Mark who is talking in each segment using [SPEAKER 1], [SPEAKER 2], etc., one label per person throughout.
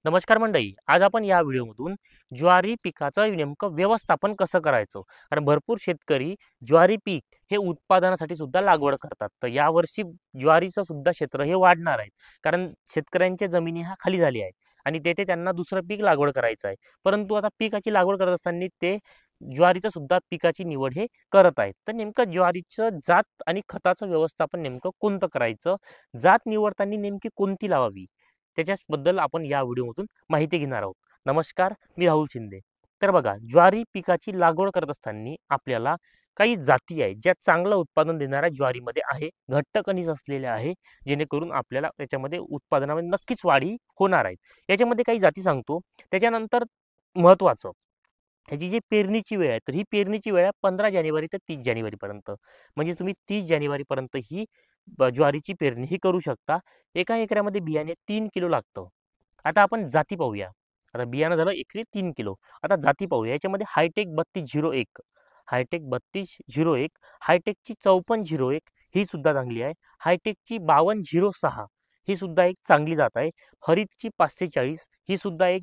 [SPEAKER 1] नमस्कार मंडळी, आज आपण या व्हिडिओमधून ज्वारी पिकाचं नेमकं व्यवस्थापन कसं करायचं. कारण भरपूर शेतकरी ज्वारी पीक हे उत्पादनासाठी सुद्धा लागवड करतात. तर यावर्षी ज्वारीचं सुद्धा क्षेत्र हे वाढणार आहे. कारण शेतकऱ्यांच्या जमिनी हा खाली झाली आहे आणि तेथे त्यांना दुसरं पीक लागवड करायचं आहे. परंतु आता पिकाची लागवड करत असताना ते ज्वारीचं सुद्धा पिकाची निवड हे करत आहेत. तर नेमकं ज्वारीचं जात आणि खताचं व्यवस्थापन नेमकं कोणतं करायचं, जात निवडताना नेमकी कोणती लावावी, त्याच्याबद्दल आपण या व्हिडिओमधून माहिती घेणार आहोत. नमस्कार, मी राहुल शिंदे. तर बघा, ज्वारी पिकाची लागवड करत असताना आपल्याला काही जाती आहेत ज्या चांगलं उत्पादन देणाऱ्या ज्वारीमध्ये आहे, घट्ट कणीस असलेल्या आहे, जेणेकरून आपल्याला त्याच्यामध्ये उत्पादनामध्ये नक्कीच वाढी होणार आहे. याच्यामध्ये काही जाती सांगतो. त्याच्यानंतर महत्त्वाचं, ह्याची जी पेरणीची वेळ आहे, तर ही पेरणीची वेळ आहे 15 जानेवारी ते 30 जानेवारीपर्यंत. म्हणजे तुम्ही 30 जानेवारीपर्यंत ही ज्वारीची पेरणी ही करू शकता. एका एकरामध्ये बियाणे 3 किलो लागतं. आता आपण जाती पाहूया. आता बियाणं झालं एकरी 3 किलो. आता जाती पाहूया. याच्यामध्ये हायटेक 3201, हायटेक 3201, हायटेकची 5401 ही सुद्धा चांगली आहे. हायटेकची 5206 ही सुद्धा एक चांगली जात आहे. हरितची 540 ही सुद्धा एक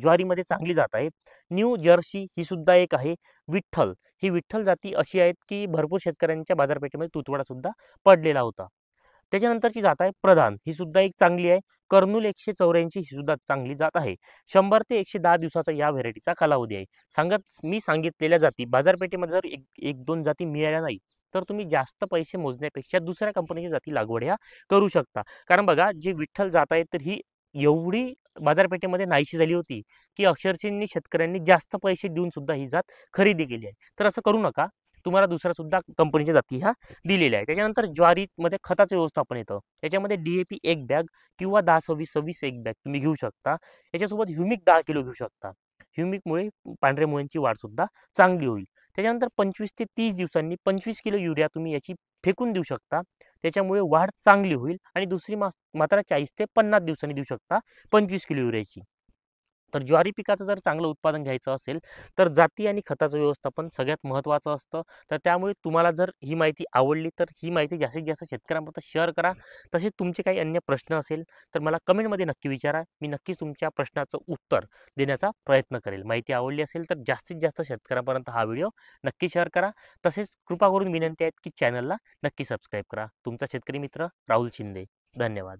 [SPEAKER 1] ज्वारीमध्ये चांगली जात आहे. न्यू जर्सी ही सुद्धा एक आहे. विठ्ठल, ही विठ्ठल जाती अशी आहेत की भरपूर शेतकऱ्यांच्या बाजारपेठेमध्ये तुतवडा सुद्धा पडलेला होता. त्याच्यानंतरची जात आहे प्रधान, ही सुद्धा एक चांगली आहे. कर्नूल 184 ही सुद्धा चांगली जात आहे. 100 ते 110 दिवसाचा या व्हेरायटीचा कालावधी आहे. मी सांगितलेल्या जाती बाजारपेठेमध्ये जर एक दोन जाती मिळाल्या नाही, तर तुम्ही जास्त पैसे मोजण्यापेक्षा दुसऱ्या कंपनीच्या जाती लागवड ह्या करू शकता. कारण बघा, जी विठ्ठल जात आहे तर ही एवढी बाजारपेठेमध्ये नाहीशी झाली होती की अक्षरशः शेतकऱ्यांनी जास्त पैसे देऊन सुद्धा ही जात खरेदी केली आहे. तर असं करू नका. तुम्हाला दुसऱ्या सुद्धा कंपनीच्या जाती ह्या दिलेल्या आहे. त्याच्यानंतर ज्वारीमध्ये खताचं व्यवस्थापन येतं. याच्यामध्ये DAP 1 बॅग किंवा 10-26-26 1 बॅग तुम्ही घेऊ शकता. याच्यासोबत ह्युमिक 10 किलो घेऊ शकता. ह्युमिकमुळे पांढऱ्या मुळ्यांची वाढ सुद्धा चांगली होईल. त्याच्यानंतर 25 ते 30 दिवसांनी 25 किलो युरिया तुम्ही याची फेकून देऊ शकता. त्याच्यामुळे वाढ चांगली होईल. आणि दुसरी मात्रा 40 ते 50 दिवसांनी देऊ शकता 25 किलो युरियाची. तर ज्वारी पिकाचं जर चांगलं उत्पादन घ्यायचं असेल, तर जाती आणि खताचं व्यवस्थापन सगळ्यात महत्त्वाचं असतं. तर त्यामुळे तुम्हाला जर ही माहिती आवडली, तर ही माहिती जास्तीत जास्त शेतकऱ्यांपर्यंत शेअर करा. तसेच तुमचे काही अन्य प्रश्न असेल, तर मला कमेंटमध्ये नक्की विचारा. मी नक्कीच तुमच्या प्रश्नाचं उत्तर देण्याचा प्रयत्न करेल. माहिती आवडली असेल तर जास्तीत जास्त शेतकऱ्यांपर्यंत हा व्हिडिओ नक्की शेअर करा. तसेच कृपा करून विनंती आहे की चॅनलला नक्की सबस्क्राईब करा. तुमचा शेतकरी मित्र राहुल शिंदे. धन्यवाद.